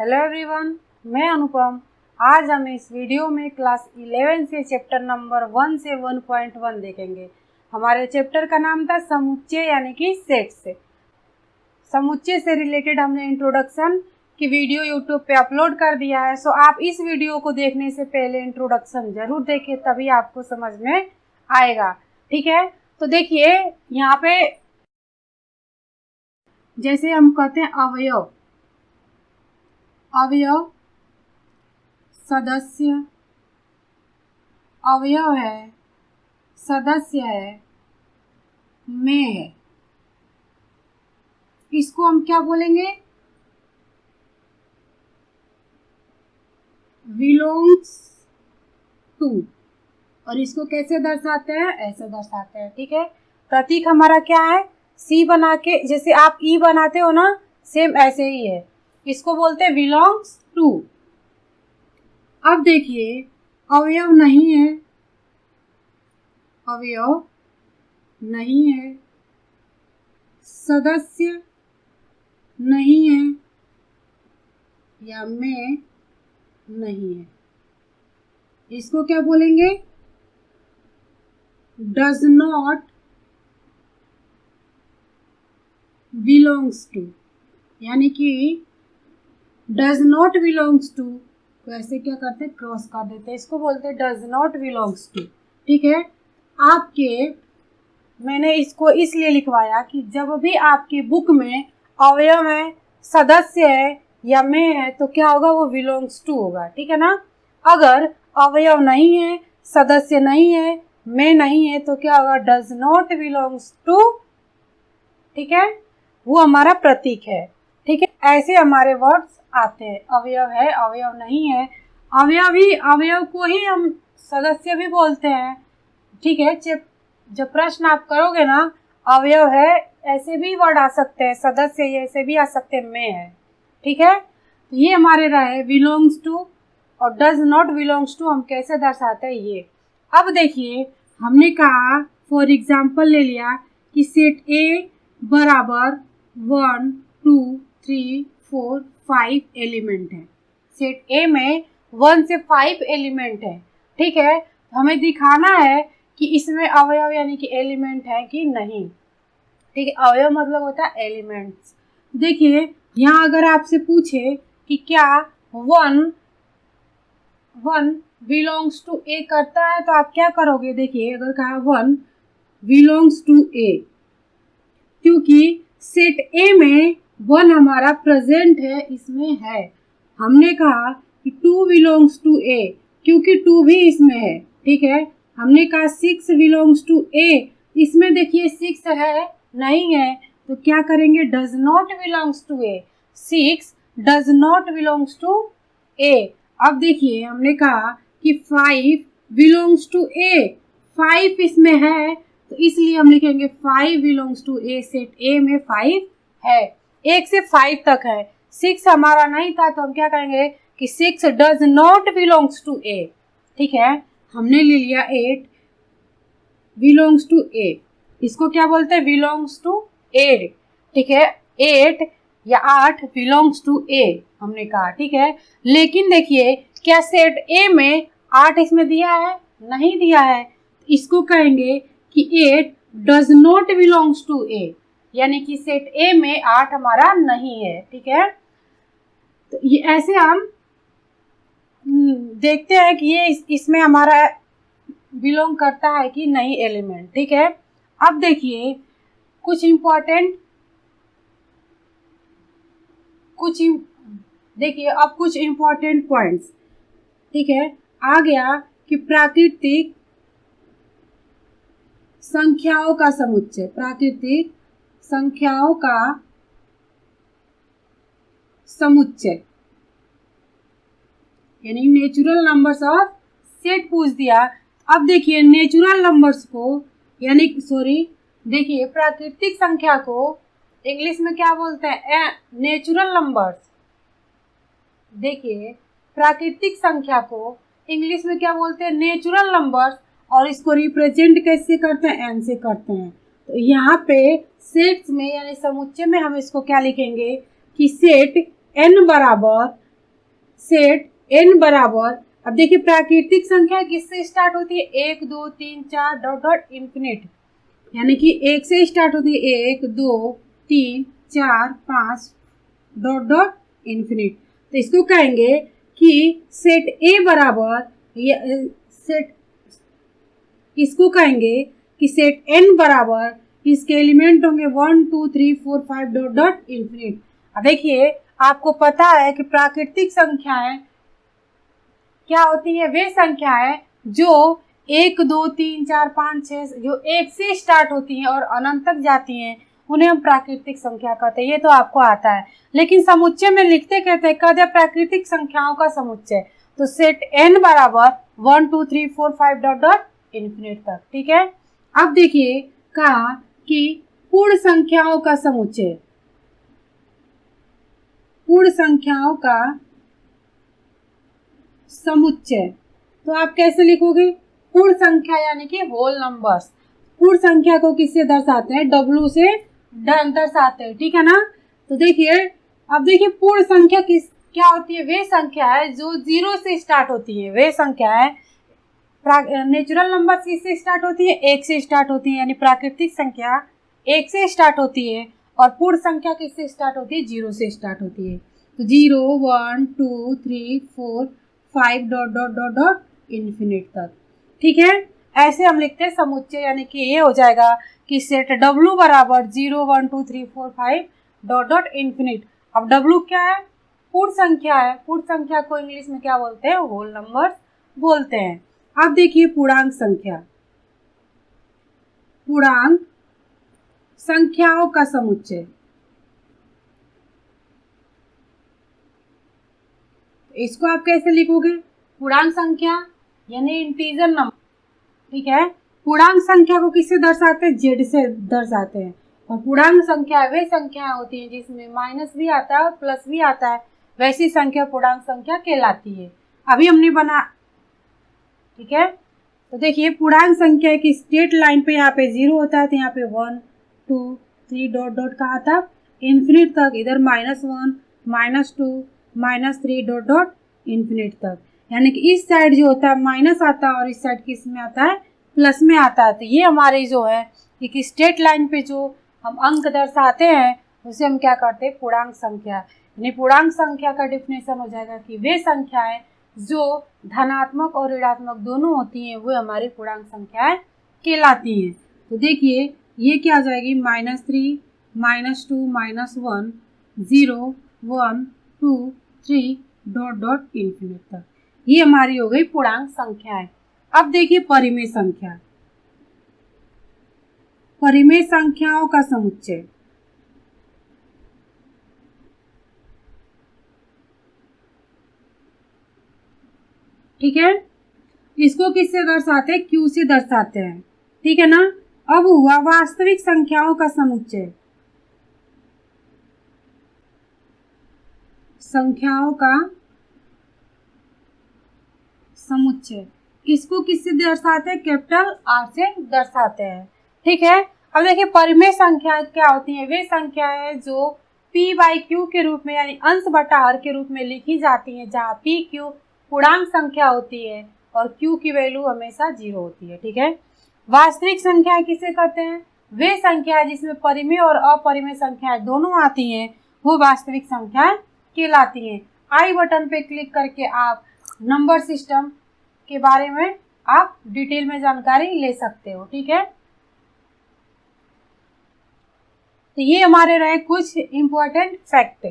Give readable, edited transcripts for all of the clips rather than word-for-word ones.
Hello everyone, मैं अनुपम। आज हम इस वीडियो में क्लास 11 से चैप्टर नंबर 1 से 1.1 देखेंगे। हमारे चैप्टर का नाम था समुच्चय यानी कि सेट से। समुच्चय से रिलेटेड हमने इंट्रोडक्शन की वीडियो यूट्यूब पे अपलोड कर दिया है। सो आप इस वीडियो को देखने से पहले इंट्रोडक्शन जरूर देखें, तभी आपको समझ में आएगा। ठीक है, तो देखिए यहाँ पे जैसे हम कहते हैं अवयव, अवयव सदस्य, अवयव है, सदस्य है, में है, इसको हम क्या बोलेंगे? Belongs to. और इसको कैसे दर्शाते हैं? ऐसे दर्शाते हैं। ठीक है, प्रतीक हमारा क्या है? सी बना के, जैसे आप ई बनाते हो ना, सेम ऐसे ही है। इसको बोलते हैं बिलोंग्स टू। अब देखिए अवयव नहीं है, अवयव नहीं है, सदस्य नहीं है या में नहीं है, इसको क्या बोलेंगे? Does not belongs to. यानी कि डज नॉट बिलोंग्स टू तो ऐसे क्या करते हैं? क्रॉस कर देते हैं। इसको बोलते हैं डज नॉट बिलोंग्स टू। ठीक है, मैंने इसको इसलिए लिखवाया कि जब भी आपकी बुक में अवयव है, सदस्य है या में है तो क्या होगा? वो बिलोंग्स टू होगा। ठीक है ना। अगर अवयव नहीं है, सदस्य नहीं है, में नहीं है तो क्या होगा? Does not belongs to. ठीक है, वो हमारा प्रतीक है। ठीक है, ऐसे हमारे वर्ड्स आते हैं। अवयव है, अवयव नहीं है, अवयव को ही हम सदस्य भी बोलते हैं। ठीक है, जब प्रश्न आप करोगे ना, अवयव है ऐसे भी वर्ड आ सकते हैं, सदस्य ऐसे भी आ सकते हैं, में है। ठीक है, तो ये हमारे रहे बिलोंग्स टू और डज नॉट बिलोंग्स टू हम कैसे दर्शाते हैं ये। अब देखिए हमने कहा फॉर एग्जाम्पल ले लिया कि सेट ए बराबर 1 2 3 4 5 एलिमेंट है। सेट ए में 1 से 5 एलिमेंट है। ठीक है, हमें दिखाना है कि इसमें अवयव यानी कि एलिमेंट है कि नहीं। ठीक है, अवयव मतलब होता है एलिमेंट्स। देखिए यहाँ अगर आपसे पूछे कि क्या वन बिलोंग्स टू ए करता है तो आप क्या करोगे? देखिए अगर कहा 1 बिलोंग्स टू ए, क्योंकि सेट ए में 1 हमारा प्रेजेंट है, इसमें है। हमने कहा कि 2 बिलोंग्स टू ए, क्योंकि 2 भी इसमें है। ठीक है, हमने कहा 6 बिलोंग्स टू ए, इसमें देखिए 6 है नहीं है, तो क्या करेंगे? Does not belongs to A. 6 does not belongs to A. अब देखिए हमने कहा कि 5 बिलोंग्स टू ए, 5 इसमें है तो इसलिए हम लिखेंगे 5 belongs to A. Set A में 5 है, 1 से 5 तक है। 6 हमारा नहीं था तो हम क्या कहेंगे कि 6 डज नॉट बिलोंग्स टू ए। ठीक है, हमने ले लिया 8 बिलोंग्स टू ए, इसको क्या बोलते हैं? बिलोंग्स टू ए। ठीक है, 8 या 8 बिलोंग्स टू ए हमने कहा। ठीक है, लेकिन देखिए क्या सेट ए में 8 इसमें दिया है? नहीं दिया है, इसको कहेंगे कि 8 डज नॉट बिलोंग्स टू ए, यानी कि सेट ए में 8 हमारा नहीं है। ठीक है, तो ये ऐसे हम देखते हैं कि ये इसमें हमारा बिलोंग करता है कि नहीं एलिमेंट। ठीक है, अब देखिए कुछ इम्पोर्टेंट पॉइंट्स। ठीक है, आ गया कि प्राकृतिक संख्याओं का समुच्चय, प्राकृतिक संख्याओं का समुच्चय यानी नेचुरल नंबर्स ऑफ सेट पूछ दिया। अब देखिए नेचुरल नंबर्स को देखिए प्राकृतिक संख्या को इंग्लिश में क्या बोलते हैं? Natural numbers. देखिए प्राकृतिक संख्या को इंग्लिश में क्या बोलते हैं? Natural numbers. और इसको रिप्रेजेंट कैसे करते हैं? एन से करते हैं। तो यहाँ पे सेट्स में यानी समुच्चय में हम इसको क्या लिखेंगे कि सेट n बराबर सेट n बराबर, अब देखिए प्राकृतिक संख्या किससे स्टार्ट होती है, 1 2 3 4 डॉट डॉट इन्फिनिट, यानी कि 1 से स्टार्ट होती है, 1 2 3 4 5 डॉट डॉट इन्फिनिट। तो इसको कहेंगे कि सेट ए बराबर, सेट, इसको कहेंगे कि सेट एन बराबर, इसके एलिमेंट होंगे 1 2 3 4 5 डॉट डॉट इन्फिनिट। अब देखिए आपको पता है कि प्राकृतिक संख्याएं क्या होती है, वे संख्याएं जो 1 2 3 4 5 6 जो 1 से स्टार्ट होती हैं और अनंत तक जाती हैं, उन्हें हम प्राकृतिक संख्या कहते हैं। ये तो आपको आता है, लेकिन समुच्चय में लिखते कहते हैं कहते हैं प्राकृतिक संख्याओं का समुच्चय। तो सेट n बराबर 1 2 3 4 5 डॉट डॉट इन्फिनिट तक। ठीक है, अब देखिए कहा कि पूर्ण संख्याओं का समुच्चय, पूर्ण संख्याओं का समुच्चय, तो आप कैसे लिखोगे, पूर्ण संख्या यानी कि होल नंबर्स। पूर्ण संख्या को किससे दर्शाते हैं, W से दर्शाते हैं, ठीक है ना। तो देखिए, अब देखिए पूर्ण संख्या किस क्या होती है, वे संख्या है जो 0 से स्टार्ट होती है, वे संख्या है। नेचुरल नंबर किससे स्टार्ट होती है, 1 से स्टार्ट होती है, यानी प्राकृतिक संख्या 1 से स्टार्ट होती है। और पूर्ण संख्या किससे स्टार्ट होती है, 0 से स्टार्ट होती है। तो 0 1 2 3 4 5 dot dot dot dot infinite तक। ठीक है, ऐसे हम लिखते हैं समुच्चय, यानी कि ये हो जाएगा कि सेट W बराबर 0 1 2 3 4 5 डॉट डॉट इन्फिनिट। अब W क्या है, पूर्ण संख्या है। पूर्ण संख्या को इंग्लिश में क्या बोलते हैं, होल नंबर्स बोलते हैं। अब देखिए पूर्णांक संख्या, पूर्णांक संख्याओं का समुच्चय, इसको आप कैसे लिखोगे, पूर्णांक संख्या यानी इंटीजर नंबर। ठीक है, पूर्णांक संख्या को किससे दर्शाते हैं, जेड से दर्शाते हैं। और पूर्णांक संख्या वे संख्याएं होती हैं जिसमें माइनस भी आता है और प्लस भी आता है, वैसी संख्या पूर्णांक संख्या कहलाती है। अभी हमने बना, ठीक है। तो देखिए पूर्णांक संख्या की स्ट्रेट लाइन पे यहाँ पे 0 होता है, तो यहाँ पे 1 2 3 डॉट डॉट कहाँ तक, इन्फिनिट तक। इधर -1 -2 -3 डॉट डॉट इन्फिनिट तक, यानी कि इस साइड जो होता है माइनस आता है और इस साइड किस में आता है, प्लस में आता है। तो ये हमारी जो है कि स्ट्रेट लाइन पे जो हम अंक दर्शाते हैं उसे हम क्या करते हैं, पूर्णांक संख्या। यानी पूर्णांक संख्या का डिफिनेशन हो जाएगा कि वे संख्याएं जो धनात्मक और ऋणात्मक दोनों होती हैं वो हमारी पूर्णांक संख्याएं कहलाती हैं। तो देखिए ये क्या आ जाएगी, -3 -2 -1 0 1 2 3 डॉट डॉट इन्फिनिट तक। ये हमारी हो गई पूर्णांक संख्याएं। अब देखिए परिमेय संख्या, परिमेय संख्याओं का समुच्चय। ठीक है, इसको किससे दर्शाते हैं, Q से दर्शाते हैं। ठीक है ना। अब हुआ वास्तविक संख्याओं का समुच्चय, संख्याओं का समुच्चय, इसको किससे दर्शाते हैं, कैपिटल R से दर्शाते हैं। ठीक है, अब देखिए परिमेय संख्या क्या होती है, वे संख्याएं जो P/Q के रूप में यानी अंश बटा हर के रूप में लिखी जाती हैं, जहाँ PQ पूर्णांक संख्या होती है और Q की वैल्यू हमेशा 0 होती है। ठीक है, वास्तविक संख्याएं किसे कहते हैं, वे संख्याएं जिसमें परिमेय और अपरिमेय संख्याएं दोनों आती हैं वो वास्तविक संख्याएं कहलाती हैं। आई बटन पे क्लिक करके आप नंबर सिस्टम के बारे में आप डिटेल में जानकारी ले सकते हो। ठीक है, तो ये हमारे रहे कुछ इम्पोर्टेंट फैक्ट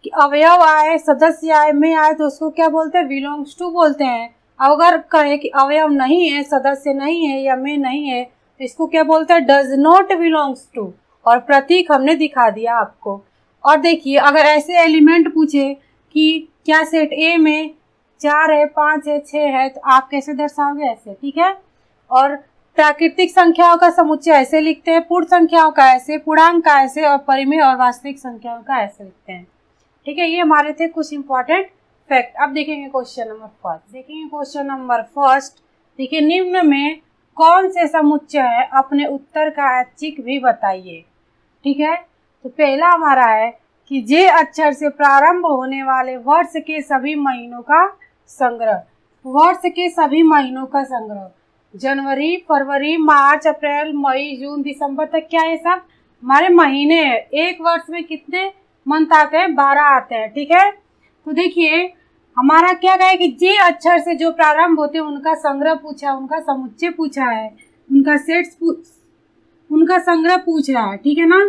कि अवयव आए, सदस्य आए, में आए तो उसको क्या बोलते हैं, बिलोंग्स टू बोलते हैं। अगर कहे कि अवयव नहीं है, सदस्य नहीं है या में नहीं है तो इसको क्या बोलते हैं, डज नॉट बिलोंग्स टू। और प्रतीक हमने दिखा दिया आपको। और देखिए अगर ऐसे एलिमेंट पूछे कि क्या सेट ए में 4 है 5 है 6 है तो आप कैसे दर्शाओगे, ऐसे। ठीक है, और प्राकृतिक संख्याओं का समुच्चय ऐसे लिखते हैं, पूर्ण संख्याओं का ऐसे, पूर्णांक का ऐसे, और परिमेय और वास्तविक संख्याओं का ऐसे लिखते हैं। ठीक है, ये हमारे थे कुछ इंपॉर्टेंट फैक्ट। अब देखेंगे क्वेश्चन नंबर फर्स्ट। देखेंगे क्वेश्चन नंबर फर्स्ट। देखिए निम्न में कौन से समुच्चय है, अपने उत्तर का ऐच्छिक भी बताइए। ठीक है, तो पहला हमारा है कि जे अक्षर से प्रारंभ होने वाले वर्ष के सभी महीनों का संग्रह। वर्ष के सभी महीनों का संग्रह, जनवरी, फरवरी, मार्च, अप्रैल, मई, जून, दिसंबर तक क्या है, सब हमारे महीने हैं। एक वर्ष में कितने मंथ आते हैं, 12 आते हैं, ठीक है। तो देखिए हमारा क्या कहा है कि जे अक्षर से जो प्रारंभ होते हैं उनका संग्रह पूछा, उनका समुच्चय पूछा है, उनका सेट्स उनका संग्रह पूछ रहा है, ठीक है ना।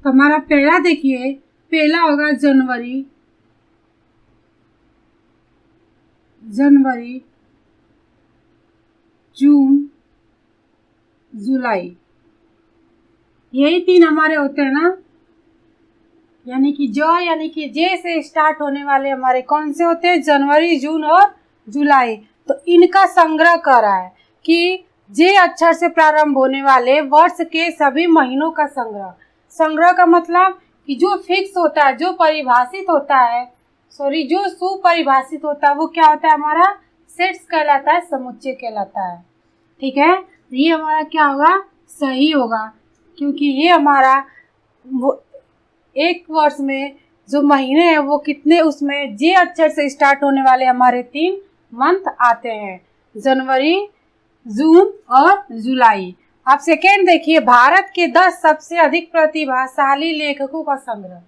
तो हमारा पहला देखिए, पहला होगा जनवरी, जून, जुलाई, यही 3 हमारे होते हैं ना। यानी कि जे से स्टार्ट होने वाले हमारे कौन से होते हैं, जनवरी, जून और जुलाई। तो इनका संग्रह कर रहा है कि जे अक्षर से प्रारंभ होने वाले वर्ष के सभी महीनों का संग्रह। संग्रह का मतलब कि जो फिक्स होता है, जो परिभाषित होता है, जो सुपरिभाषित होता है, वो क्या होता है, हमारा सेट्स कहलाता है, समुच्चय कहलाता है, ठीक है। ये हमारा क्या होगा, सही होगा, क्योंकि ये हमारा वो एक वर्ष में जो महीने हैं वो कितने, उसमें जे अक्षर से स्टार्ट होने वाले हमारे 3 मंथ आते हैं, जनवरी, जून और जुलाई। अब सेकेंड देखिए, भारत के 10 सबसे अधिक प्रतिभाशाली लेखकों का संग्रह।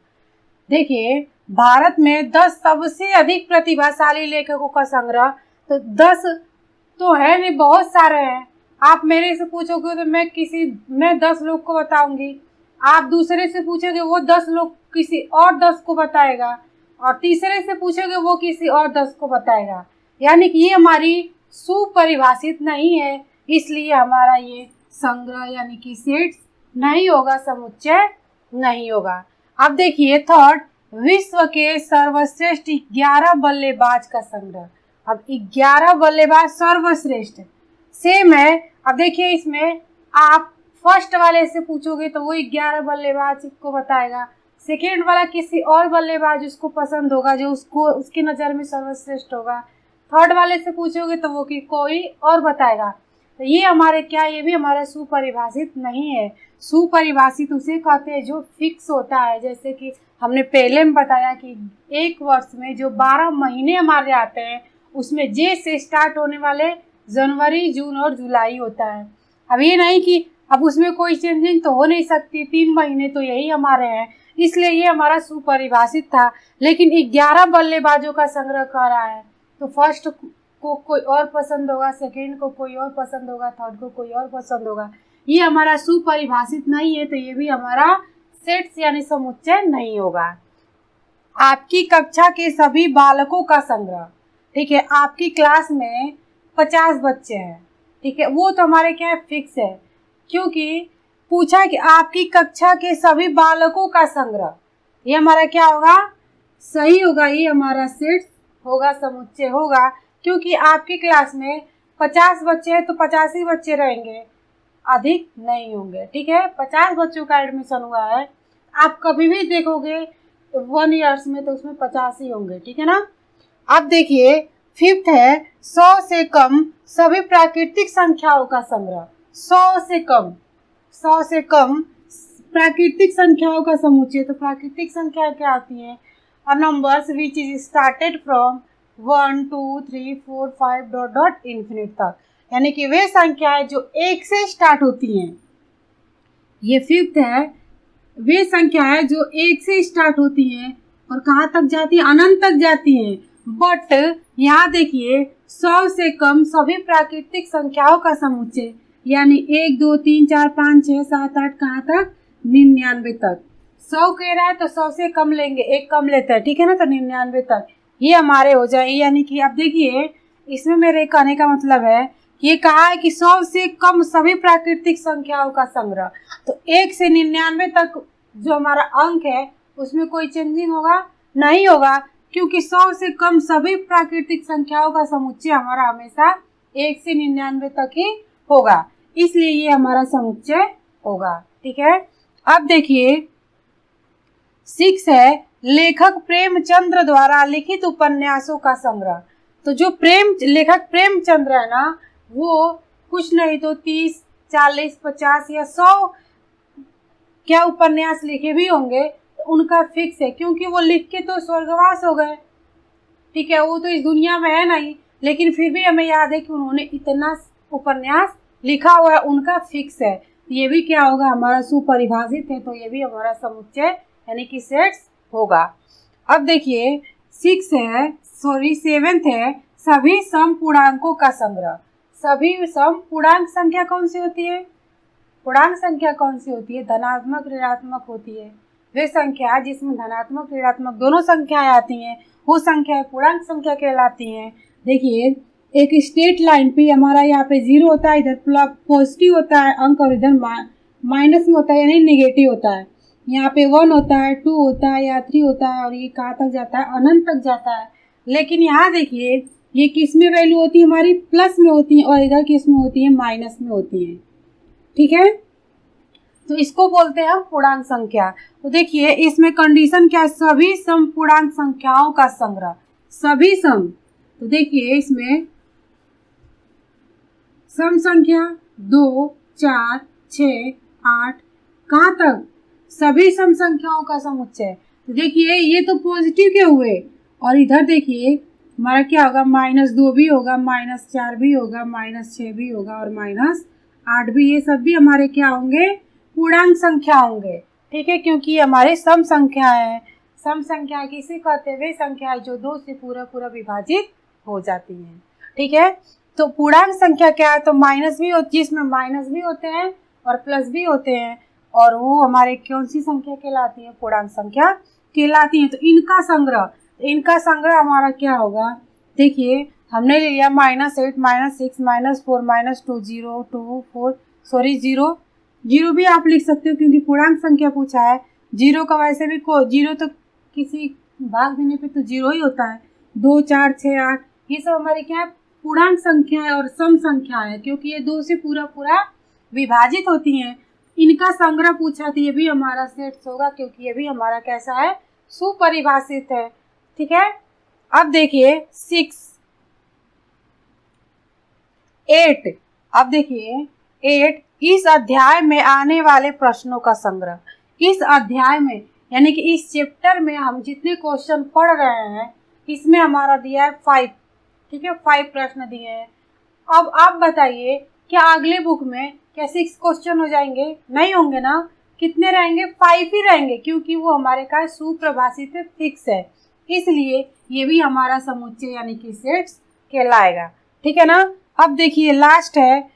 देखिए भारत में 10 सबसे अधिक प्रतिभाशाली लेखकों का संग्रह, तो 10 तो है नहीं, बहुत सारे हैं। आप मेरे से पूछोगे तो मैं 10 लोग को बताऊंगी, आप दूसरे से पूछोगे वो 10 लोग किसी और 10 को बताएगा, और तीसरे से पूछोगे वो किसी और 10 को बताएगा। यानी कि ये हमारी सुपरिभाषित नहीं है, इसलिए हमारा ये संग्रह यानी कि सेट्स नहीं होगा, समुच्चय नहीं होगा। अब देखिए थर्ड, विश्व के सर्वश्रेष्ठ 11 बल्लेबाज का संग्रह। अब 11 बल्लेबाज सर्वश्रेष्ठ सेम है। अब देखिए इसमें आप फर्स्ट वाले से पूछोगे तो वो 11 बल्लेबाज को बताएगा, सेकेंड वाला किसी और बल्लेबाज उसको पसंद होगा जो उसकी नज़र में सर्वश्रेष्ठ होगा, थर्ड वाले से पूछोगे तो वो कोई और बताएगा। तो ये हमारे क्या, ये भी हमारा सुपरिभाषित नहीं है। सुपरिभाषित उसे कहते हैं जो फिक्स होता है, जैसे कि हमने पहले में बताया कि एक वर्ष में जो 12 महीने हमारे आते हैं उसमें जे से स्टार्ट होने वाले जनवरी, जून और जुलाई होता है। अब ये नहीं कि अब उसमें कोई चेंजिंग तो हो नहीं सकती, 3 महीने तो यही हमारे हैं, इसलिए ये हमारा सुपरिभाषित था। लेकिन 11 बल्लेबाजों का संग्रह कर रहा है, तो फर्स्ट को कोई और पसंद होगा, सेकेंड को कोई और पसंद होगा, थर्ड को कोई और पसंद होगा। ये हमारा सुपरिभाषित नहीं है, तो ये भी हमारा सेट्स यानी समुच्चय नहीं होगा। आपकी कक्षा के सभी बालकों का संग्रह, ठीक है, आपकी क्लास में 50 बच्चे हैं, ठीक है, वो तो हमारे क्या है, फिक्स है, क्योंकि पूछा कि आपकी कक्षा के सभी बालकों का संग्रह, ये हमारा क्या होगा, सही होगा, ये हमारा सेट्स होगा, समुच्चय होगा, क्योंकि आपकी क्लास में 50 बच्चे हैं तो 50 ही बच्चे रहेंगे, अधिक नहीं होंगे, ठीक है। 50 बच्चों का एडमिशन हुआ है, आप कभी भी देखोगे 1 ईयर्स में तो उसमें 50 ही होंगे, ठीक है ना। अब देखिए फिफ्थ है 100 से कम सभी प्राकृतिक संख्याओं का संग्रह। 100 से कम प्राकृतिक संख्याओं का समुच्चय। तो प्राकृतिक संख्या क्या आती है, numbers which is started from 1 2 3 4 5 dot dot infinite तक, यानी कि वे संख्याएं जो 1 से स्टार्ट होती हैं। ये फिफ्थ है, वे संख्याएं जो 1 से स्टार्ट होती हैं और कहाँ तक जाती है, अनंत तक जाती हैं। बट यहाँ देखिए 100 से कम सभी प्राकृतिक संख्याओं का समुच्चय, यानी 1 2 3 4 5 6 7 8 कहाँ तक, 99 तक। 100 कह रहा है तो 100 से कम लेंगे, एक कम लेते हैं, ठीक है ना, तो 99 तक ये हमारे हो जाए। यानी कि अब देखिए इसमें मेरे कहने का मतलब है, ये कहा है कि 100 से कम सभी प्राकृतिक संख्याओं का संग्रह, तो 1 से 99 तक जो हमारा अंक है उसमें कोई चेंजिंग होगा, नहीं होगा, क्योंकि 100 से कम सभी प्राकृतिक संख्याओं का समुच्चय हमारा हमेशा 1 से 99 तक ही होगा, इसलिए ये हमारा समुच्चय होगा, ठीक है। अब देखिए 6 है लेखक प्रेमचंद्र द्वारा लिखित उपन्यासों का संग्रह। तो जो लेखक प्रेमचंद्र है ना, वो कुछ नहीं तो 30 40 50 या 100 क्या उपन्यास लिखे भी होंगे, तो उनका फिक्स है, क्योंकि वो लिख के तो स्वर्गवास हो गए, ठीक है, वो तो इस दुनिया में है नहीं, लेकिन फिर भी हमें याद है कि उन्होंने इतना उपन्यास लिखा हुआ है, उनका फिक्स है। ये भी क्या होगा, हमारा सुपरिभाषित है, तो ये भी हमारा समुच्चय यानी कि सेट्स होगा। अब देखिए 7th है, सभी सम पूर्णांकों का संग्रह। सभी सम पूर्णांक संख्या कौन सी होती है? पूर्णांक संख्या कौन सी होती है? धनात्मक ऋणात्मक होती है। वे संख्या जिसमें धनात्मक ऋणात्मक दोनों संख्याएं आती हैं वो संख्याएं पूर्णांक संख्या कहलाती हैं। देखिए एक स्ट्रेट लाइन पे हमारा यहाँ पे 0 होता है, इधर पॉजिटिव होता है अंक और इधर माइनस में होता है यानी नेगेटिव होता है। यहाँ पे 1 होता है, 2 होता है या 3 होता है, और ये कहाँ तक जाता है? अनंत तक जाता है। लेकिन यहाँ देखिए ये किस में वैल्यू होती है? हमारी प्लस में होती है, और इधर किस में होती है? माइनस में होती है, ठीक है। तो इसको बोलते हैं हम पूर्णांक संख्या। तो देखिए इसमें कंडीशन क्या है? सभी सम पूर्णांक संख्याओं का संग्रह, सभी सम। तो देखिए इसमें सम संख्या 2, 4, 6, 8 कहाँ तक? सभी सम संख्याओं का समुच्चय। तो देखिए ये तो पॉजिटिव के हुए, और इधर देखिए हमारा क्या होगा? -2 भी होगा, -4 भी होगा, -6 भी होगा, और -8 भी। ये सब भी हमारे क्या होंगे? पूर्णांक संख्या होंगे, ठीक है, क्योंकि ये हमारे सम संख्याएं हैं। सम संख्या किसे कहते हैं? वे संख्याएं जो 2 से पूरा विभाजित हो जाती हैं, ठीक है। तो पूर्णांक संख्या क्या है? तो माइनस भी होती है, इसमें माइनस भी होते हैं और प्लस भी होते हैं, और वो हमारे कौन सी संख्या कहलाती है? पूर्णांक संख्या कहलाती है। तो इनका संग्रह हमारा क्या होगा? देखिए हमने ले लिया -8, -6, -4, -2, 0, 2, 4, सॉरी 0 भी आप लिख सकते हो क्योंकि पूर्णांक संख्या पूछा है। 0 का वैसे भी 0 तो किसी भाग देने पे तो 0 ही होता है। 2, 4, 6, 8 ये सब हमारे क्या है? पूर्णांक संख्या है और सम संख्या है, क्योंकि ये 2 से पूरा विभाजित होती हैं। इनका संग्रह पूछा तो ये भी हमारा सेट्स होगा, क्योंकि ये भी हमारा कैसा है? सुपरिभाषित है, ठीक है। अब देखिए 8, अब देखिए 8 इस अध्याय में आने वाले प्रश्नों का संग्रह। इस अध्याय में यानी कि इस चैप्टर में हम जितने क्वेश्चन पढ़ रहे हैं इसमें हमारा दिया है 5, ठीक है, 5 प्रश्न दिए हैं। अब आप बताइए क्या अगले बुक में क्या 6 क्वेश्चन हो जाएंगे? नहीं होंगे ना। कितने रहेंगे? 5 ही रहेंगे, क्योंकि वो हमारे का सुप्रभाषित फिक्स है, इसलिए ये भी हमारा समुच्चय यानी कि सेट्स कहलाएगा, ठीक है ना। अब देखिए लास्ट है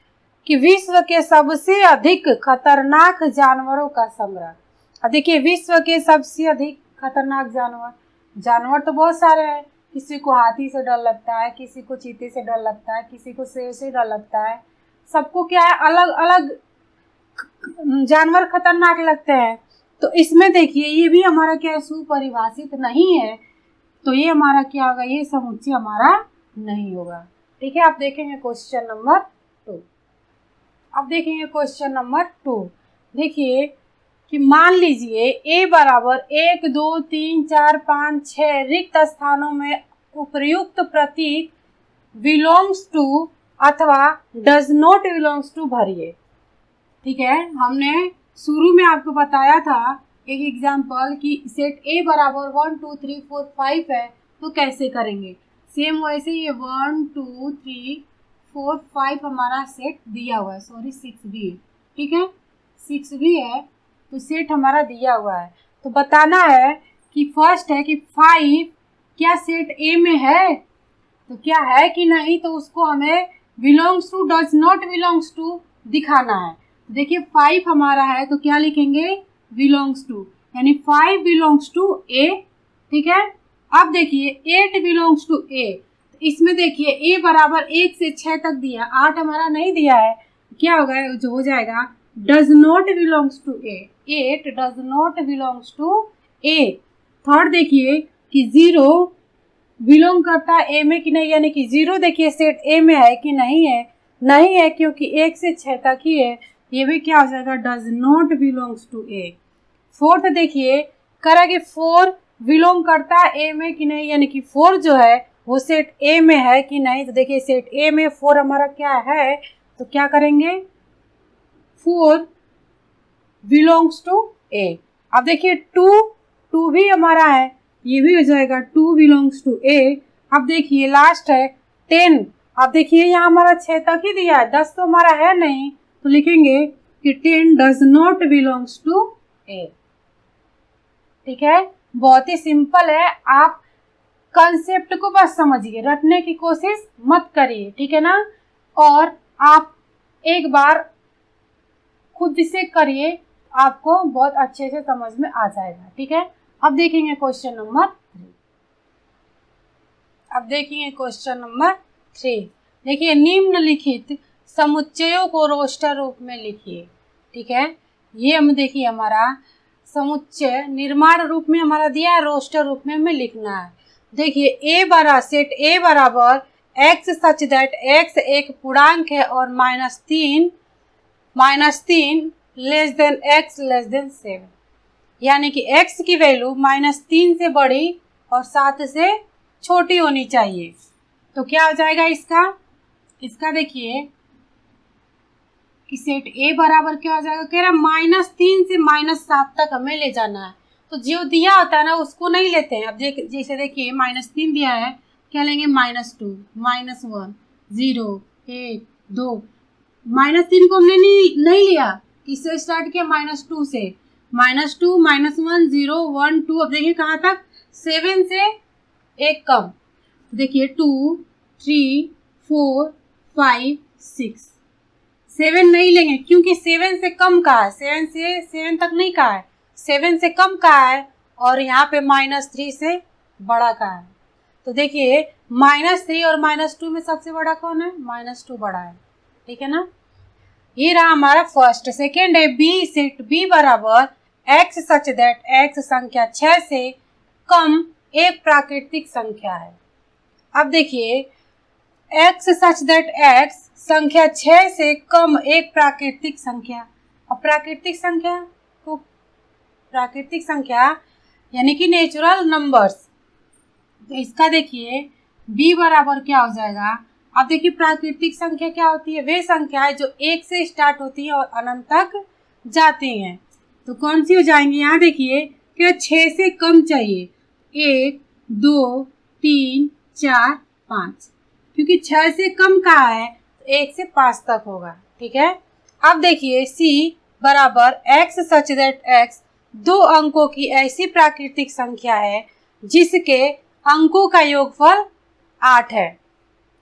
कि विश्व के सबसे अधिक खतरनाक जानवरों का संग्रह। अब देखिए विश्व के सबसे अधिक खतरनाक जानवर तो बहुत सारे हैं। किसी को हाथी से डर लगता है, किसी को चीते से डर लगता है, किसी को शेर से डर लगता है। सबको क्या है? अलग अलग जानवर खतरनाक लगते हैं। तो इसमें देखिए ये भी हमारा क्या है? सुपरिभाषित नहीं है, तो ये हमारा क्या होगा? ये समुच्चय हमारा नहीं होगा, ठीक है। आप देखेंगे क्वेश्चन नंबर 2। अब देखेंगे क्वेश्चन नंबर 2। देखिए कि मान लीजिए a बराबर 1, 2, 3, 4, 5, 6 रिक्त स्थानों में उपर्युक्त प्रतीक बिलोंग्स टू अथवा डज नॉट बिलोंग्स टू भरिए, ठीक है। हमने शुरू में आपको बताया था एक एग्जाम्पल कि सेट A बराबर 1, 2, 3, 4, 5 है, तो कैसे करेंगे? सेम वैसे ये 1, 2, 3, 4, 5 हमारा सेट दिया हुआ है, सॉरी 6 भी है, ठीक है, 6 भी है, तो सेट हमारा दिया हुआ है। तो बताना है कि फर्स्ट है कि 5 क्या सेट A में है, तो क्या है कि नहीं, तो उसको हमें belongs to does not belongs to दिखाना है। तो देखिए 5 हमारा है तो क्या लिखेंगे? बिलोंग्स टू, यानी 5 बिलोंग्स टू A, ठीक है। अब देखिए 8 बिलोंग्स टू A, इसमें देखिए A बराबर 1 से 6 तक दिया, 8 हमारा नहीं दिया है, क्या होगा? जो हो जाएगा does not belongs to A, 8 does not belongs to A। Third देखिए कि 0 बिलोंग करता है A में कि नहीं, यानी कि 0 देखिए सेट A में है कि नहीं है? नहीं है, क्योंकि 1 से 6 तक ही है, ये भी क्या हो जाएगा? Does not belongs to A। Fourth देखिए करा कि 4 बिलोंग करता है A में कि नहीं, यानी कि 4 जो है वो सेट A में है कि नहीं, तो देखिए सेट A में 4 हमारा क्या है, तो क्या करेंगे? 4 बिलोंग्स टू A। अब देखिए 2 2 भी हमारा है, ये भी हो जाएगा 2 बिलोंग्स टू ए। अब देखिए लास्ट है 10। अब देखिए यहाँ हमारा 6 तक ही दिया है, 10 तो हमारा है नहीं, तो लिखेंगे कि 10 डज नॉट बिलोंग्स टू ए। ठीक है, बहुत ही सिंपल है, आप कंसेप्ट को बस समझिए, रटने की कोशिश मत करिए, ठीक है ना। और आप एक बार खुद से करिए, आपको बहुत अच्छे से समझ में आ जाएगा, ठीक है। अब देखेंगे क्वेश्चन नंबर 3। अब देखेंगे क्वेश्चन नंबर 3। देखिए, निम्नलिखित समुच्चयों को रोस्टर रूप में लिखिए, ठीक है। ये हम देखिए हमारा समुच्चय निर्माण रूप में हमारा दिया है, रोस्टर रूप में हमें लिखना है। देखिए ए बराबर सेट ए बराबर एक्स सच दैट एक्स एक पूर्णांक है और -3 less than x less than 7, यानी कि x की वैल्यू -3 से बड़ी और 7 से छोटी होनी चाहिए। तो क्या हो जाएगा इसका देखिए कि सेट a बराबर क्या हो जाएगा, कह रहा -3 से -7 तक हमें ले जाना है। तो जो दिया होता है ना उसको नहीं लेते हैं। अब जैसे देखिए -3 दिया है, क्या लेंगे, -2, -1, 0, 1, 2। -3 को हमने नहीं लिया, किससे स्टार्ट किया, -2 से, -2, -1, 0, 1, 2। अब देखिए कहाँ तक, 7 से एक कम, देखिए 2, 3, 4, 5, 6। 7 नहीं लेंगे क्योंकि 7 से कम का है, 7 तक नहीं का है, 7 से कम का है और यहाँ पे -3 से बड़ा का है। तो देखिए -3 और -2 में सबसे बड़ा कौन है, -2 बड़ा है, ठीक है ना। ये रहा हमारा फर्स्ट। सेकेंड है बी सेट बी बराबर एक्स सच दैट एक्स संख्या 6 से कम एक प्राकृतिक संख्या है। अब देखिए एक्स सच दैट एक्स संख्या 6 से कम एक प्राकृतिक संख्या। अब प्राकृतिक संख्या यानी कि नेचुरल नंबर्स। तो इसका देखिए b बराबर क्या हो जाएगा। अब देखिए प्राकृतिक संख्या क्या होती है, वे संख्याएं जो 1 से स्टार्ट होती है और अनंत तक जाती हैं। तो कौन सी हो जाएंगी, यहाँ देखिए क्या 6 से कम चाहिए, 1, 2, 3, 4, 5, क्योंकि 6 से कम का है तो 1 से 5 तक होगा, ठीक है। अब देखिए c बराबर x सच दैट x 2 अंकों की ऐसी प्राकृतिक संख्या है जिसके अंकों का योगफल 8 है,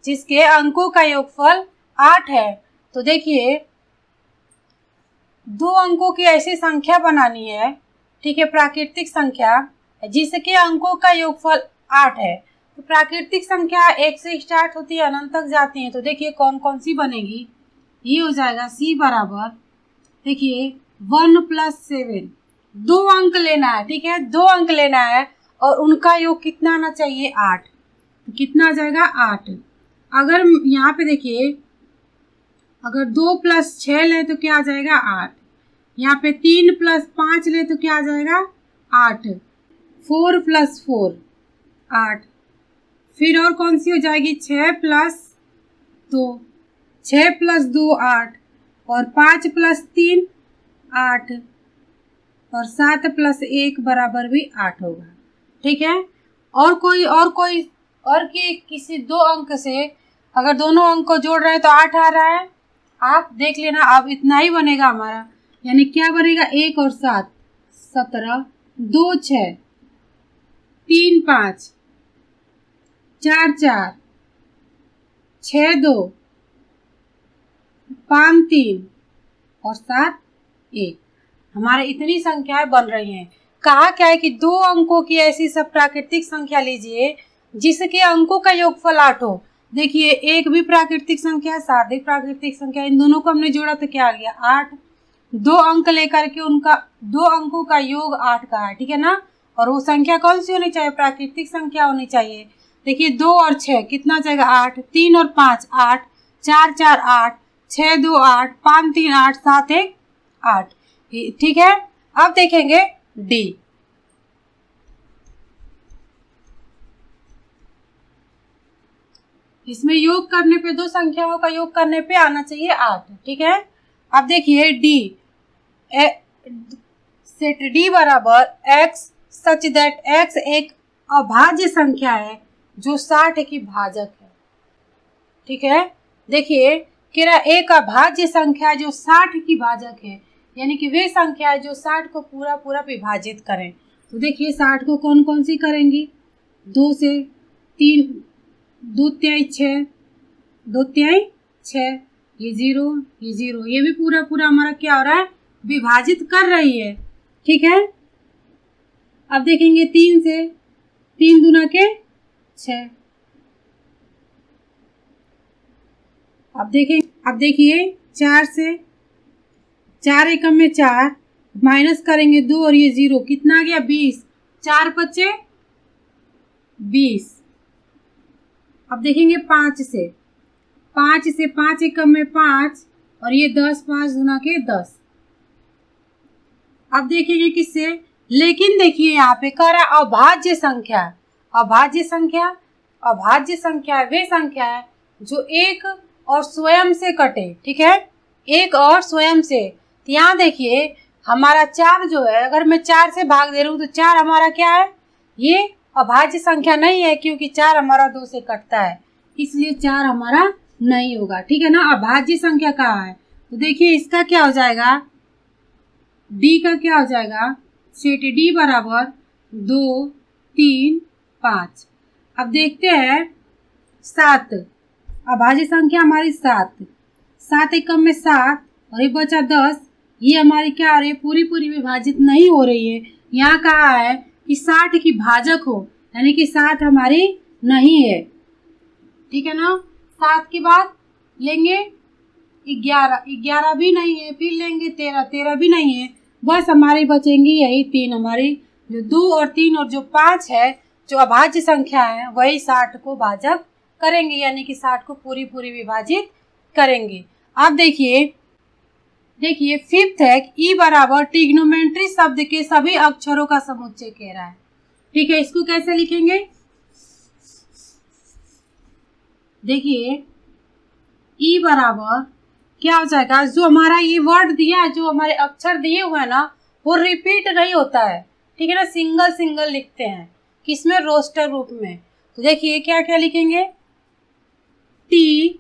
जिसके अंकों का योगफल 8 है। तो देखिए 2 अंकों की ऐसी संख्या बनानी है, ठीक है, प्राकृतिक संख्या जिसके अंकों का योगफल 8 है। तो प्राकृतिक संख्या 1 से स्टार्ट होती है अनंत तक जाती है। तो देखिए कौन कौन सी बनेगी, ये हो जाएगा c बराबर देखिए 1 + 7, 2 अंक लेना है, ठीक है, 2 अंक लेना है और उनका योग कितना आना चाहिए, 8। तो कितना आ जाएगा 8। अगर यहाँ पे देखिए अगर 2 + 6 ले तो क्या आ जाएगा 8, यहाँ पे 3 + 5 ले तो क्या आ जाएगा 8, 4 + 4 8, फिर और कौन सी हो जाएगी 6 + 2, 6 + 2 8 और 5 + 3 8 और 7 + 1 बराबर भी 8 होगा, ठीक है। और किसी 2 अंक से अगर दोनों अंक को जोड़ रहे हैं तो 8 आ रहा है, आप देख लेना। अब इतना ही बनेगा हमारा, यानी क्या बनेगा 1 और 7 17, 2 6, 3 5, 4 4, 6 2, 5 3 और 7 1। हमारे इतनी संख्याएं बन रही हैं। कहा क्या है कि 2 अंकों की ऐसी सब प्राकृतिक संख्या लीजिए जिसके अंकों का योगफल 8 हो। देखिए एक भी प्राकृतिक संख्या, 7 भी प्राकृतिक संख्या, इन दोनों को हमने जोड़ा तो क्या आ गया 8। 2 अंक लेकर के उनका 2 अंकों का योग 8 का है, ठीक है ना। और वो संख्या कौन सी होनी चाहिए, प्राकृतिक संख्या होनी चाहिए। देखिए 2 और 6 कितना जाएगा 8, 3 और 5 8, 4 4 8, 6 2 8, 5 3 8, 7 1 8, ठीक है। अब देखेंगे डी। इसमें योग करने पे 2 संख्याओं का योग करने पे आना चाहिए 8, ठीक है। अब देखिए डी सेट डी बराबर x सच दैट x एक अभाज्य संख्या है जो 60 की भाजक है। ठीक है, देखिए कह रहा एक अभाज्य संख्या जो 60 की भाजक है, यानी कि वे संख्या है जो 60 को पूरा पूरा विभाजित करें। तो देखिए 60 को कौन कौन सी करेंगी, 2 से 3, 2 तिहाई 6, 2 तिहाई 6, ये 0, ये 0, ये भी पूरा पूरा हमारा क्या हो रहा है, विभाजित कर रही है। ठीक है, अब देखेंगे 3 से, 3 दूना के 6। अब देखिए 4 से, 4 एकम में 4, माइनस करेंगे 2 और ये 0, कितना आ गया 20, 4 पचे 20। अब देखेंगे 5 से, 5 एकम में 5 और ये 10, 5 दूना के 10। अब देखेंगे किससे, लेकिन देखिए यहाँ पे कह रहा अभाज्य संख्या। अभाज्य संख्या वे संख्या है जो एक और स्वयं से कटे। ठीक है, एक और स्वयं से। तो यहाँ देखिए हमारा 4 जो है, अगर मैं 4 से भाग दे रही हूँ तो 4 हमारा क्या है, ये अभाज्य संख्या नहीं है, क्योंकि 4 हमारा 2 से कटता है, इसलिए 4 हमारा नहीं होगा। ठीक है ना, अभाज्य संख्या कहाँ है, तो देखिए इसका क्या हो जाएगा, डी का क्या हो जाएगा, सेट डी बराबर 2, 3, 5। अब देखते हैं 7, अभाज्य संख्या हमारी 7 एकम में 7 और ये बचा 10, ये हमारी क्या हो रही है, पूरी पूरी विभाजित नहीं हो रही है। यहाँ कहा है कि 60 की भाजक हो, यानी कि 60 हमारी नहीं है। ठीक है ना, 7 के बाद लेंगे 11 भी नहीं है, फिर लेंगे 13 भी नहीं है, बस हमारी बचेंगी यही 3, हमारी जो 2 और 3 और जो 5 है, जो अभाज्य संख्या है, वही 60 को भाजक करेंगे, यानी कि 60 को पूरी पूरी विभाजित करेंगे। अब देखिए फिफ्थ है, ई बराबर ट्रिग्नोमेट्री शब्द के सभी अक्षरों का समुच्चय कह रहा है। ठीक है, इसको कैसे लिखेंगे, देखिए ई बराबर क्या हो जाएगा, जो हमारा ये वर्ड दिया है, जो हमारे अक्षर दिए हुए हैं ना, वो रिपीट नहीं होता है। ठीक है ना, सिंगल सिंगल लिखते हैं, किसमें, रोस्टर रूप में। तो देखिए क्या क्या लिखेंगे, RIGON।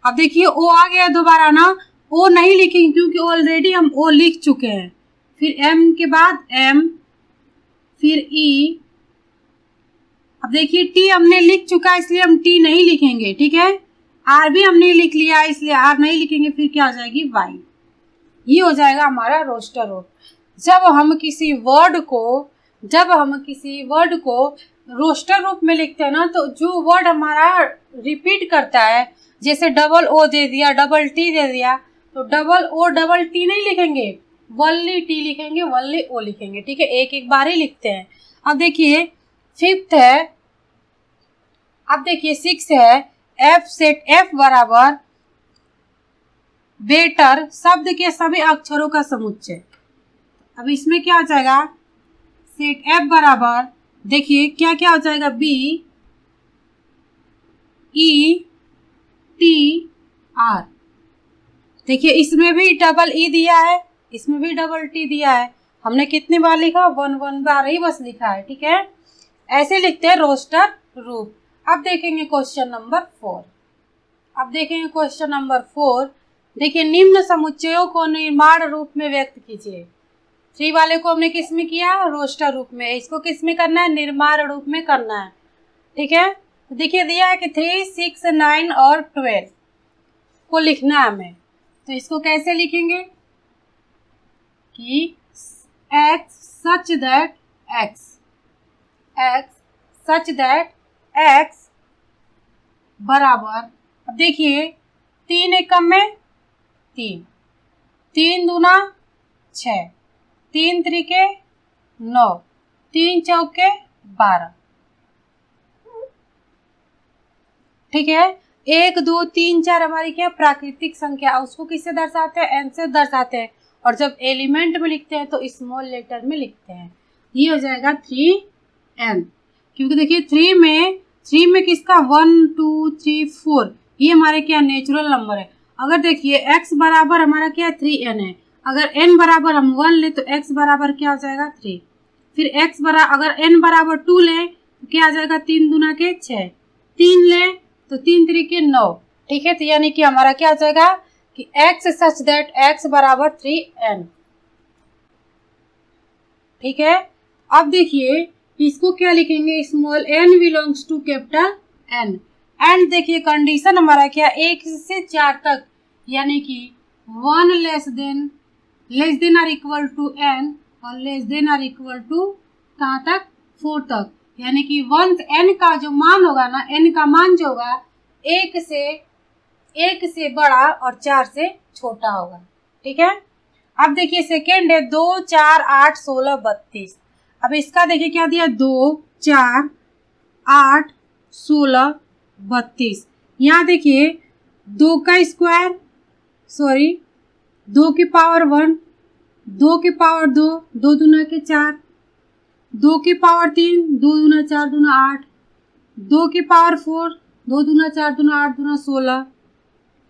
अब देखिए ओ आ गया दोबारा ना, ओ नहीं लिखेंगे क्योंकि ऑलरेडी हम ओ लिख चुके हैं। फिर M के बाद M, फिर E। अब देखिए T हमने लिख चुका है, इसलिए हम T नहीं लिखेंगे। ठीक है, R भी हमने लिख लिया इसलिए R नहीं लिखेंगे। फिर क्या हो जाएगी, Y। ये हो जाएगा हमारा रोस्टर रूप। जब हम किसी वर्ड को रोस्टर रूप में लिखते हैं ना, तो जो वर्ड हमारा रिपीट करता है, जैसे डबल ओ दे दिया, डबल टी दे दिया, तो डबल ओ डबल टी नहीं लिखेंगे, वनली टी लिखेंगे, वनली ओ लिखेंगे। ठीक है, एक एक बार ही लिखते हैं। अब देखिए फिफ्थ है, अब देखिए 6 है, एफ सेट एफ बराबर बेटर शब्द के सभी अक्षरों का समुच्चय। अब इसमें क्या हो जाएगा, सेट एफ बराबर, देखिए क्या क्या हो जाएगा, बी ई टी आर। देखिए इसमें भी डबल ई दिया है, इसमें भी डबल टी दिया है। हमने कितनी बार लिखा, 1 बार ही बस लिखा है। ठीक है, ऐसे लिखते हैं रोस्टर रूप। अब देखेंगे क्वेश्चन नंबर 4। देखिए निम्न समुच्चयों को निर्माण रूप में व्यक्त कीजिए। 3 वाले को हमने किस में किया, रोस्टर रूप में। इसको किस में करना है, निर्माण रूप में करना है। ठीक है, तो देखिए दिया है कि 3, 6, 9 और 12 को लिखना है हमें। तो इसको कैसे लिखेंगे कि x such that x बराबर, अब देखिए 3 एकम में 3, 3 दूना 6, 3 त्रिके 9, 3 चौके 12। ठीक है, 1, 2, 3, 4 हमारी क्या प्राकृतिक संख्या, उसको किससे दर्शाते हैं, n से दर्शाते हैं। और जब एलिमेंट में लिखते हैं तो स्मॉल लेटर में लिखते हैं। ये हो जाएगा 3n, क्योंकि देखिए 3 में किसका 1, 2, 3, 4, ये हमारे क्या नेचुरल नंबर है। अगर देखिए x बराबर हमारा क्या है 3n है, अगर n बराबर हम 1 ले तो x बराबर क्या हो जाएगा 3। फिर x बराबर अगर n बराबर 2 ले तो क्या आ जाएगा 3 दूना के 6, 3 ले तो 3 3 के 9। ठीक है, तो यानी कि हमारा क्या हो जाएगा कि x सच दैट x बराबर 3n। ठीक है, अब देखिए इसको क्या लिखेंगे, small n belongs to capital n। And देखिए कंडीशन हमारा क्या 1 से 4 तक, यानी कि 1 less than or equal to n और less than or equal to कहाँ तक 4 तक, यानी कि 1 n का जो मान होगा ना, n का मान जो होगा 1 से बड़ा और 4 से छोटा होगा। ठीक है, अब देखिए सेकेंड है 2 4 8 16 32। अब इसका देखिए क्या दिया 2 4 8 16 32। यहाँ देखिए 2 का स्क्वायर 2 की पावर 1, 2 की पावर 2, 2 दूना के 4, 2 की पावर 3, 2 दूना 4 दूना 8, 2 की पावर 4, 2 दूना 4 दूना 8 दूना 16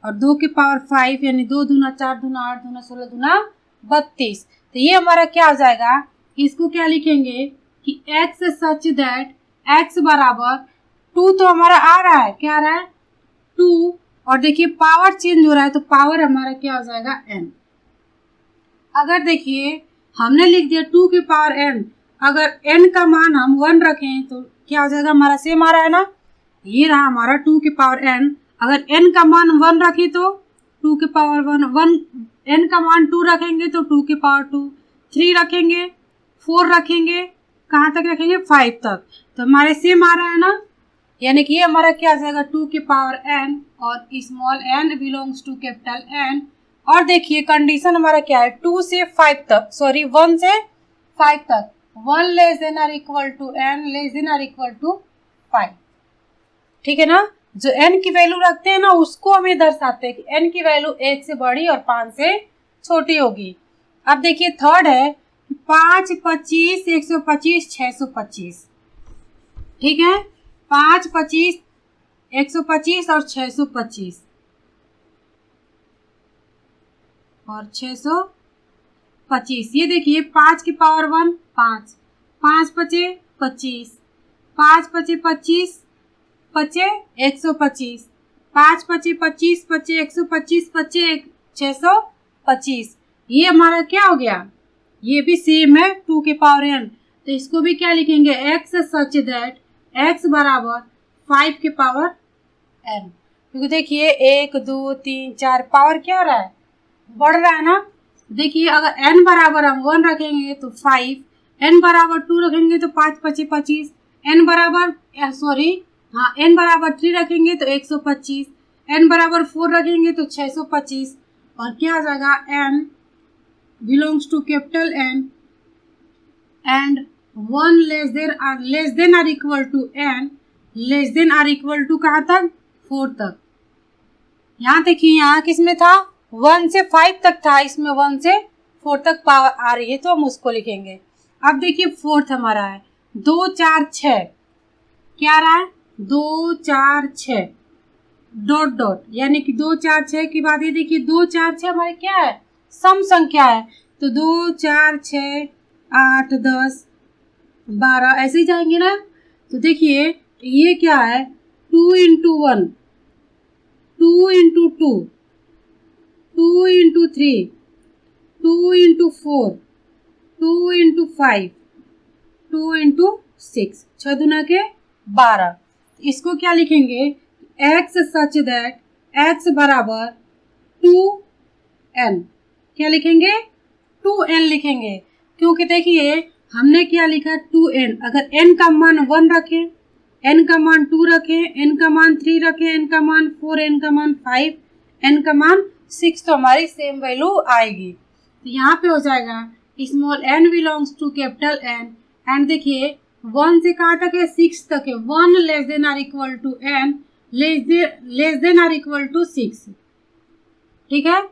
और 2 की पावर 5 यानी 2 दूना 4 दूना 8 दूना 16 दूना 32। तो ये हमारा क्या हो जाएगा, इसको क्या लिखेंगे कि x सच दैट x बराबर 2 तो हमारा आ रहा है, क्या आ रहा है 2, और देखिए पावर चेंज हो रहा है तो पावर हमारा क्या हो जाएगा n। अगर देखिए हमने लिख दिया 2 की पावर n, अगर n का मान हम 1 रखें तो क्या हो जाएगा, हमारा सेम आ रहा है ना, ये रहा हमारा 2 की पावर n। अगर n का मान 1 रखें तो 2 की पावर 1, n का मान 2 रखेंगे तो 2 की पावर 2, 3 रखेंगे 4 रखेंगे कहाँ तक रखेंगे 5 तक, तो हमारे सेम आ रहा है ना, यानी कि ये हमारा क्या आ जाएगा 2 की पावर n और small n belongs to capital n। और देखिए कंडीशन हमारा क्या है 2 से 5 तक 1 से 5 तक, 1 less than or equal to n less than or equal to 5। ठीक है ना, जो n की वैल्यू रखते हैं ना उसको हमें दर्शाते हैं कि n की वैल्यू 1 से बड़ी और 5 से छोटी होगी। अब देखिए थर्ड है 5 25 125 625। ठीक है, 5 25 125 और 625 और 625। ये देखिए 5 की पावर 1 5, 5 पचे 25, 5 पचे 25 पचे 125, 5 पचे 25 पचे 125 पचे 625। ये हमारा क्या हो गया, ये भी सेम है 2 के पावर n, तो इसको भी क्या लिखेंगे x सच दैट x बराबर 5 के पावर n। क्योंकि देखिए 1 2 3 4 पावर क्या हो रहा है, बढ़ रहा है ना। देखिए अगर n बराबर हम 1 रखेंगे तो 5, n बराबर 2 रखेंगे तो 5 पचे 25, n बराबर n बराबर 3 रखेंगे तो 125, n बराबर 4 रखेंगे तो 625 और क्या आ जाएगा n belongs to capital n and 1 less than or equal to n less than or equal to कहाँ तक 4 तक। यहाँ देखिए यहाँ किसमें था 1 से 5 तक था, इसमें 1 से 4 तक पावर आ रही है तो हम उसको लिखेंगे। अब देखिए फोर्थ हमारा है 2 4 6, क्या आ रहा है 2 4 6 डॉट डॉट, यानी कि 2 4 6 की बात है। देखिए 2 4 6 हमारे क्या है सम संख्या है, तो 2 4 6 8 10 12 ऐसे ही जाएंगे ना। तो देखिए ये क्या है 2 into 1, 2 into 2, 2 into 3, 2 into 4, 2 into 5, 2 into 6, 6 दूना के 12। इसको क्या लिखेंगे x सच दैट x बराबर 2n, क्या लिखेंगे 2n लिखेंगे, क्योंकि देखिए हमने क्या लिखा 2n। अगर n का मान 1 रखें, n का मान 2 रखें, n का मान 3 रखें, n का मान 4, n का मान 5, n का मान 6, तो हमारी सेम वैल्यू आएगी। तो यहाँ पे हो जाएगा small n belongs to capital n and देखिए 1 से कहाँ तक है 6 तक है, 1 less than or equal to n less than or equal to 6। ठीक है,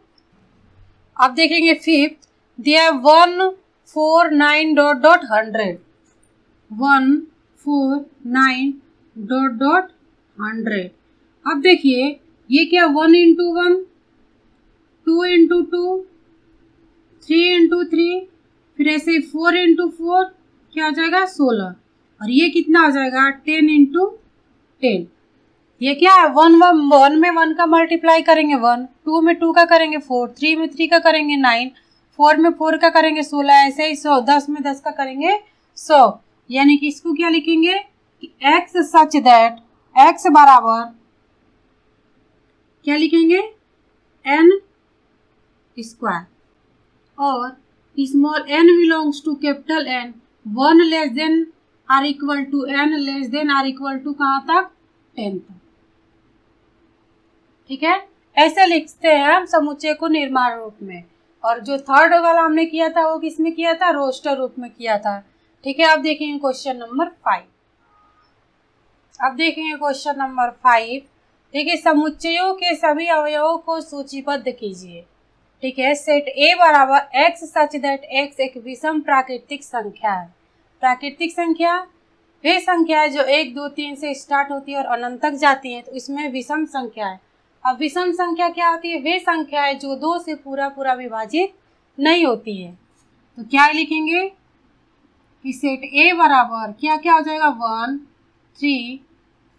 अब देखेंगे फिफ्थ दिया 1 4 9 डॉट डॉट 100, 1 4 9 डॉट डॉट 100। अब देखिए ये क्या 1 इंटू 1 2 इंटू 2, 3 इंटू 3, फिर ऐसे 4 इंटू 4 क्या हो जाएगा 16, और ये कितना हो जाएगा 10 इंटू 10। ये क्या है 1 में 1 का मल्टीप्लाई करेंगे 1, 2 में 2 का करेंगे 4, 3 में 3 का करेंगे 9, 4 में 4 का करेंगे 16, ऐसे ही 100, 10 में 10 का करेंगे 100। यानी कि इसको क्या लिखेंगे कि x सच दैट x बराबर क्या लिखेंगे n स्क्वायर, और small n belongs to capital N, 1 less than or equal to n less than or equal to कहाँ तक 10 तक। ठीक है, ऐसे लिखते हैं हम समुच्चय को निर्माण रूप में। और जो थर्ड वाला हमने किया था वो किस में किया था, रोस्टर रूप में किया था। ठीक है, अब देखेंगे क्वेश्चन नंबर 5। अब देखेंगे क्वेश्चन नंबर 5। ठीक है, समुच्चयों के सभी अवयवों को सूचीबद्ध कीजिए। ठीक है, सेट ए बराबर x सच दैट x एक विषम प्राकृतिक संख्या है। प्राकृतिक संख्या वे संख्या है जो 1 2 3 से स्टार्ट होती है और अनंत तक जाती है, तो इसमें विषम संख्या है। अब विषम संख्या क्या होती है, वे संख्या है जो 2 से पूरा विभाजित नहीं होती है। तो क्या लिखेंगे कि सेट ए बराबर क्या क्या हो जाएगा 1 3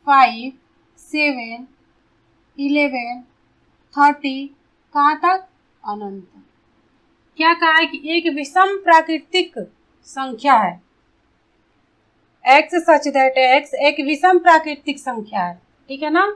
5 7 11 30 कहाँ तक अनंत। क्या कहा है कि एक विषम प्राकृतिक संख्या है, x सच दैट x एक विषम प्राकृतिक संख्या है। ठीक है ना,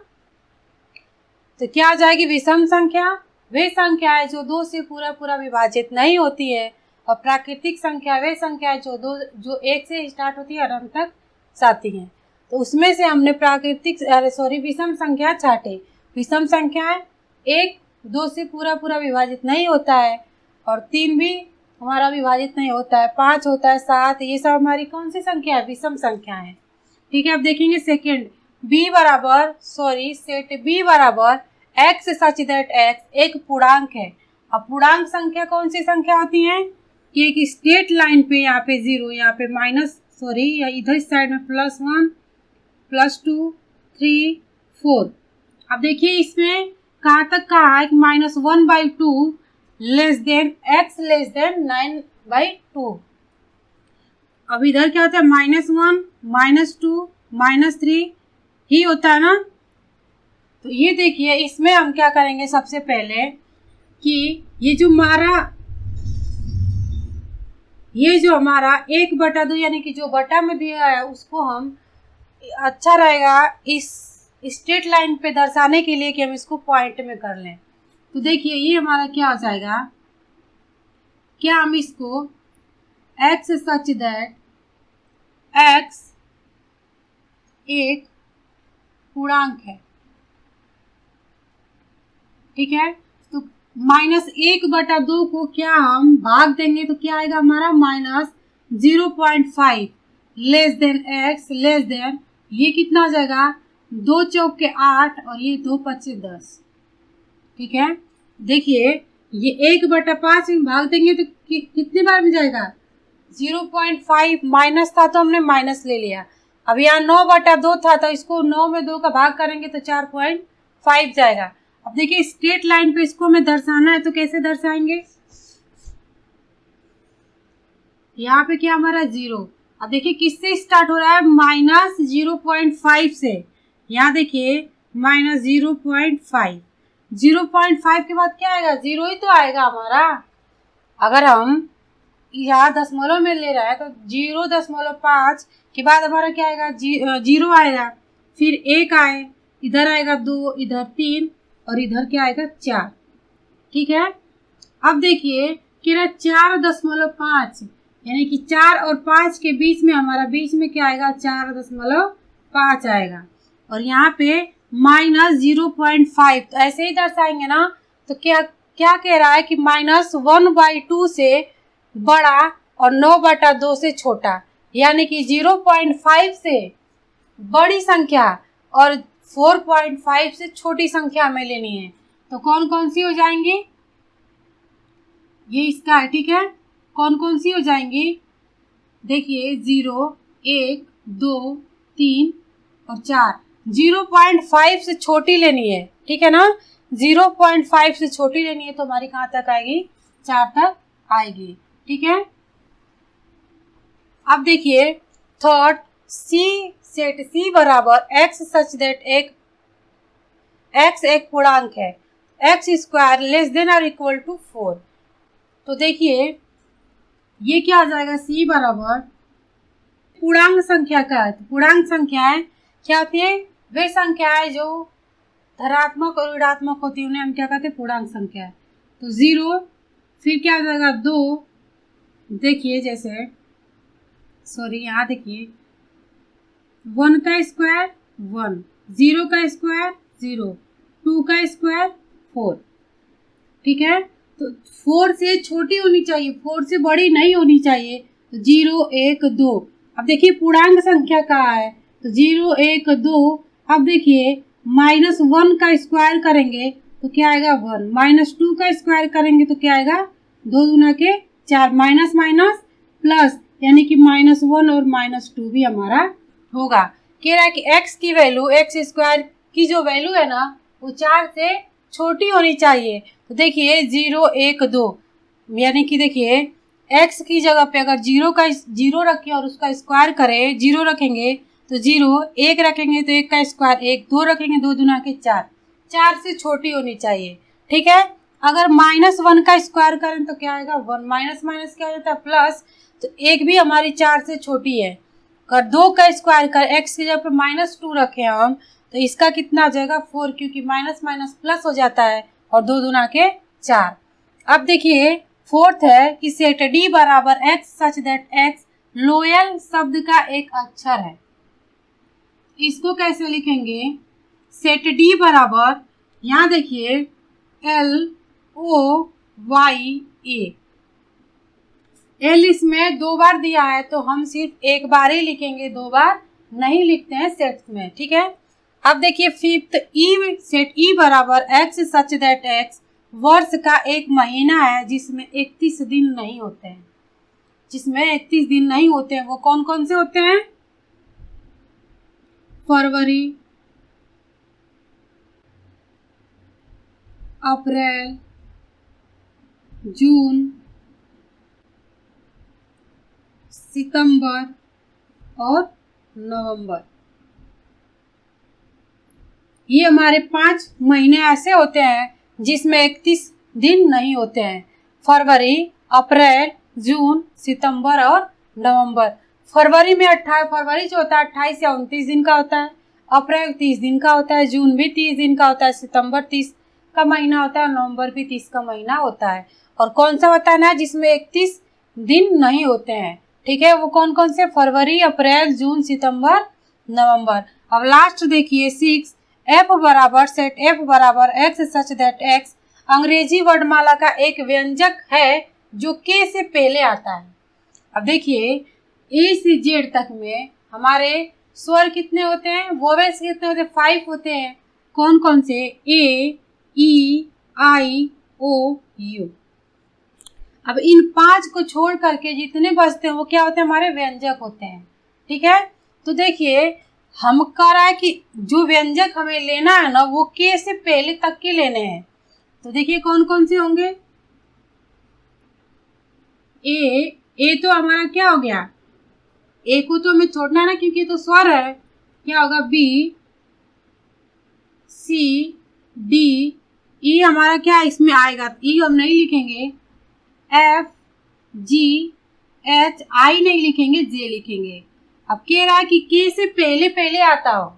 तो क्या आ जाएगी विषम संख्या वे संख्या है जो 2 से पूरा विभाजित नहीं होती है, और प्राकृतिक संख्या वे संख्या है जो 1 से स्टार्ट होती है और अनंत तक जाती है। तो उसमें से हमने विषम संख्या छाटे। विषम संख्या है 1 2 से पूरा विभाजित नहीं होता है, और 3 भी हमारा विभाजित नहीं होता है, 5 होता है, 7, ये सब हमारी कौन सी संख्या है, विषम संख्या है। ठीक है, अब देखेंगे सेकंड सेट बी बराबर x सच दैट x एक पूर्णांक है। अब पूर्णांक संख्या कौन सी संख्या होती है कि एक स्ट्रेट लाइन पे यहाँ पे 0, यहाँ पे या इधर साइड में +1 +2 3 4। अब देखिए इसमें कहाँ तक कहा है कि -1/2 less than x less than 9/2। अब इधर क्या होता है -1 -2 -3 ही होता है ना। तो ये देखिए इसमें हम क्या करेंगे सबसे पहले कि ये जो हमारा 1/2 यानी कि जो बटा में दिया है उसको हम अच्छा रहेगा इस स्ट्रेट लाइन पे दर्शाने के लिए कि हम इसको पॉइंट में कर लें। तो देखिए ये हमारा क्या हो जाएगा, क्या हम इसको x सच दैट x एक पूर्णांक है। ठीक है, तो -1/2 को क्या हम भाग देंगे तो क्या आएगा हमारा -0.5 less than x less than ये कितना हो जाएगा 2 चौक के 8 और ये 2 5 10। ठीक है, देखिए ये 1/5 में भाग देंगे तो कितने बार में जाएगा 0.5, माइनस था तो हमने माइनस ले लिया। अब यहाँ 9/2 था तो इसको 9 में 2 का भाग करेंगे तो 4.5 जाएगा। अब देखिए स्ट्रेट लाइन पे इसको हमें दर्शाना है तो कैसे दर्शाएंगे, यहाँ पे क्या हमारा 0। अब देखिए किससे स्टार्ट हो रहा है -0.5 से, यहाँ देखिए -0.5, 0.5 के बाद क्या आएगा 0 ही तो आएगा हमारा। अगर हम यहाँ दशमलव में ले रहा है तो 0.5 के बाद हमारा क्या आएगा 0 आएगा, फिर 1 आए, इधर आएगा 2, इधर 3 और इधर क्या आएगा 4। ठीक है, अब देखिए कि 4.5 यानी कि 4 और 5 के बीच में हमारा बीच में क्या आएगा 4.5 आएगा, और यहाँ पे -0.5 तो ऐसे ही दर्शाएंगे ना। तो क्या कह रहा है कि -1/2 से बड़ा और 9/2 से छोटा, यानी कि 0.5 से बड़ी संख्या और 4.5 से छोटी संख्या हमें लेनी है। तो कौन कौन सी हो जाएंगी, ये इसका है। ठीक है, कौन कौन सी हो जाएंगी, देखिए 0 1 2 3 और 4, 0.5 से छोटी लेनी है। ठीक है ना, 0.5 से छोटी लेनी है तो हमारी कहाँ तक आएगी, 4 तक आएगी। ठीक है, अब देखिए थर्ड, सी सेट सी बराबर एक्स सच दैट एक्स एक पूर्णांक है, एक्स स्क्वायर लेस देन और इक्वल टू 4। तो देखिए ये क्या आ जाएगा, सी बराबर पूर्णांक संख्या का है। तो पूर्णांक संख्याएं क्या होती है, वे संख्याएं जो धनात्मक और ऋणात्मक होती है उन्हें हम क्या कहते हैं, पूर्णांक संख्या। तो 0, फिर क्या आ जाएगा 2, देखिए जैसे यहाँ देखिए 1 का स्क्वायर 1, 0 का स्क्वायर 0, 2 का स्क्वायर 4। ठीक है, तो 4 से छोटी होनी चाहिए, 4 से बड़ी नहीं होनी चाहिए। तो 0 1 2, अब देखिए पूर्णांक संख्या कहाँ है, तो 0 1 2। अब देखिए -1 का स्क्वायर करेंगे तो क्या आएगा 1, -2 का स्क्वायर करेंगे तो क्या आएगा 2 दूना के 4, माइनस माइनस प्लस, यानी कि -1 और -2 भी हमारा होगा। कह रहा है कि x की वैल्यू, एक्स स्क्वायर की जो वैल्यू है ना वो 4 से छोटी होनी चाहिए। तो देखिए 0 1 2, यानी कि देखिए x की जगह पे अगर 0 रखें और उसका स्क्वायर करें, 0 रखेंगे तो 0, 1 रखेंगे तो 1 का स्क्वायर 1, 2 रखेंगे 2 दूना के 4, 4 से छोटी होनी चाहिए। ठीक है, अगर -1 का स्क्वायर करें तो क्या आएगा 1, माइनस माइनस क्या हो जाता है प्लस, तो 1 भी हमारी 4 से छोटी है। अगर 2 का स्क्वायर कर x की जगह पे -2 रखें हम तो इसका कितना आ जाएगा 4, क्योंकि माइनस माइनस प्लस हो जाता है और 2 दूना के 4। अब देखिए फोर्थ है कि सेट डी बराबर x such that x loyal शब्द का एक अक्षर है। इसको कैसे लिखेंगे, सेट डी बराबर, यहाँ देखिए LOYA, एल इसमें 2 बार दिया है तो हम सिर्फ 1 बार ही लिखेंगे, 2 बार नहीं लिखते हैं सेट्स में। ठीक है, अब देखिए फिफ्थ, ई सेट ई बराबर एक्स सच दैट एक्स वर्ष का एक महीना है जिसमें 31 दिन नहीं होते हैं। जिसमें 31 दिन नहीं होते हैं वो कौन कौन से होते हैं, फरवरी, अप्रैल, जून, सितंबर और नवंबर। ये हमारे 5 महीने ऐसे होते हैं जिसमें 31 दिन नहीं होते हैं, फरवरी, अप्रैल, जून, सितंबर और नवंबर। फरवरी में फरवरी जो होता है 28 या 29 दिन का होता है, अप्रैल 30 दिन का होता है, जून भी 30 दिन का होता है, सितंबर 30 का महीना होता है, नवंबर भी 30 का महीना होता है। और कौन सा बताना है जिसमें 31 दिन नहीं होते हैं। ठीक है, वो कौन कौन से, फरवरी, अप्रैल, जून, सितंबर, नवंबर। अब लास्ट देखिए 6, एफ बराबर सेट एफ बराबर एक्स सच दैट एक्स अंग्रेजी वर्णमाला का एक व्यंजक है जो के से पहले आता है। अब देखिए ए से जेड तक में हमारे स्वर कितने होते हैं, वोवेल्स कितने होते हैं, 5 होते हैं। कौन कौन से, ए, ई, आई, ओ, यू। अब इन 5 को छोड़ करके जितने बचते हैं वो क्या होते हैं, हमारे व्यंजक होते हैं। ठीक है, तो देखिए हम कह रहा है कि जो व्यंजक हमें लेना है ना वो के से पहले तक के लेने हैं। तो देखिए कौन कौन से होंगे, ए तो हमारा क्या हो गया, ए को तो हमें छोड़ना है ना क्योंकि तो स्वर है। क्या होगा, बी, सी, डी, ई हमारा क्या इसमें आएगा, ई हम नहीं लिखेंगे, एफ, जी, एच, आई नहीं लिखेंगे, जे लिखेंगे। अब कह रहा है कि के से पहले पहले आता हो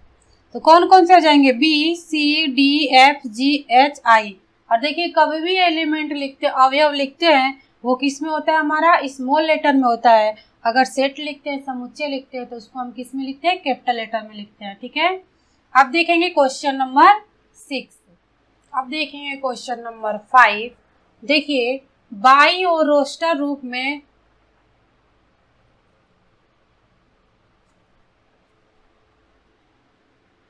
तो कौन कौन से आ जाएंगे, बी, सी, डी, एफ, जी, एच, आई। और देखिए कभी भी एलिमेंट लिखते, अवयव लिखते हैं वो किस में होता है, हमारा स्मॉल लेटर में होता है। अगर सेट लिखते हैं, समुच्चय लिखते हैं तो उसको हम किस में लिखते हैं, कैपिटल लेटर में लिखते हैं। ठीक है, अब देखेंगे क्वेश्चन नंबर 6। अब देखेंगे क्वेश्चन नंबर 5। देखिए बाई और रोस्टर रूप में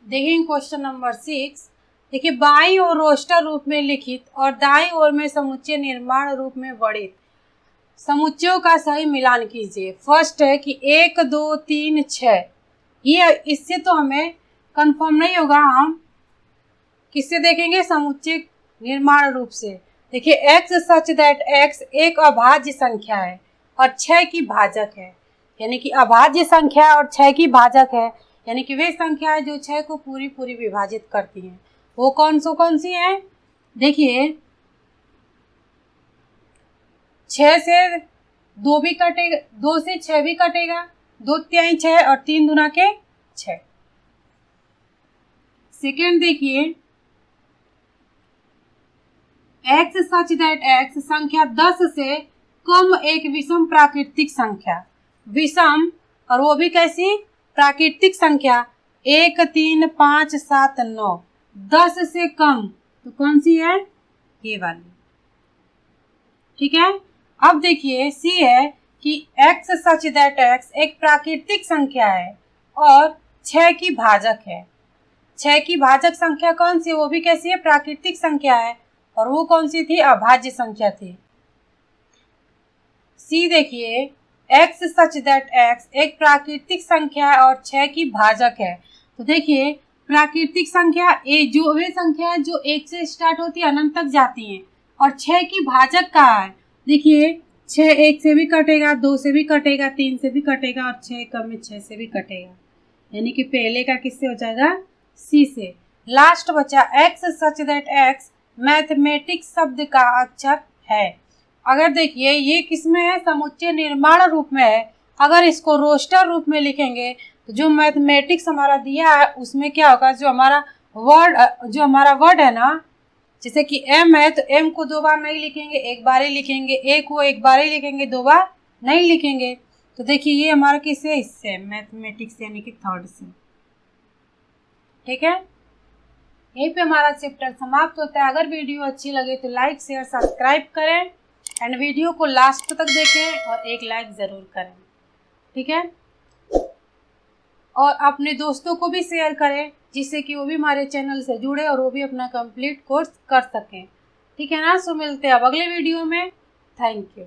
देखेंगे क्वेश्चन नंबर 6। देखिए बाई और रोस्टर रूप में लिखित और दाई ओर में समुच्चय निर्माण रूप में वर्णित समुच्चयों का सही मिलान कीजिए। फर्स्ट है कि 1 2 3 6, ये इससे तो हमें कंफर्म नहीं होगा, हम किससे देखेंगे, समुच्चय निर्माण रूप से। देखिए x सच दैट x एक अभाज्य संख्या है और 6 की भाजक है, यानी कि अभाज्य संख्या और 6 की भाजक है, यानी कि वे संख्या है जो 6 को पूरी पूरी विभाजित करती हैं। वो कौन सी है? देखिए 6 से 2 भी कटेगा, 2 से 6 भी कटेगा, 2 तिहाई 6 और 3 दूना के 6। सेकेंड देखिए x सच दैट x संख्या 10 से कम एक विषम प्राकृतिक संख्या, विषम और वो भी कैसी? प्राकृतिक संख्या 1 3 5 7 9, 10 से कम तो कौन सी है? ये वाली। ठीक है। अब देखिए सी है कि x सच दैट x एक प्राकृतिक संख्या है और 6 की भाजक है। 6 की भाजक संख्या कौन सी? वो भी कैसी है? प्राकृतिक संख्या है और वो कौन सी थी? अभाज्य संख्या थी। सी देखिए x सच दैट x एक प्राकृतिक संख्या है और 6 की भाजक है। तो देखिए प्राकृतिक संख्या ए जो वे संख्या है जो 1 से स्टार्ट होती है अनंत तक जाती हैं और 6 की भाजक कहाँ है? देखिए 6 1 से भी कटेगा, 2 से भी कटेगा, 3 से भी कटेगा और 6 कम में 6 से भी कटेगा, यानी कि पहले का किससे हो जाएगा? सी से। लास्ट बचा x such that x mathematics शब्द का अक्षर है। अगर देखिए ये किसमें है? समुच्चय निर्माण रूप में है। अगर इसको रोस्टर रूप में लिखेंगे तो जो मैथमेटिक्स हमारा दिया है उसमें क्या होगा? जो हमारा वर्ड है ना, जैसे कि m है तो m को 2 बार नहीं लिखेंगे, एक बार ही लिखेंगे। a को एक बार ही लिखेंगे, 2 बार नहीं लिखेंगे। तो देखिए ये हमारा किससे? इससे मैथमेटिक्स यानी कि थर्ड से। ठीक है, यहीं पे हमारा चैप्टर समाप्त होता है। अगर वीडियो अच्छी लगे तो लाइक शेयर सब्सक्राइब करें एंड वीडियो को लास्ट तक देखें और एक लाइक ज़रूर करें। ठीक है, और अपने दोस्तों को भी शेयर करें जिससे कि वो भी हमारे चैनल से जुड़े और वो भी अपना कंप्लीट कोर्स कर सकें। ठीक है ना। सो मिलते हैं अब अगले वीडियो में। Thank you.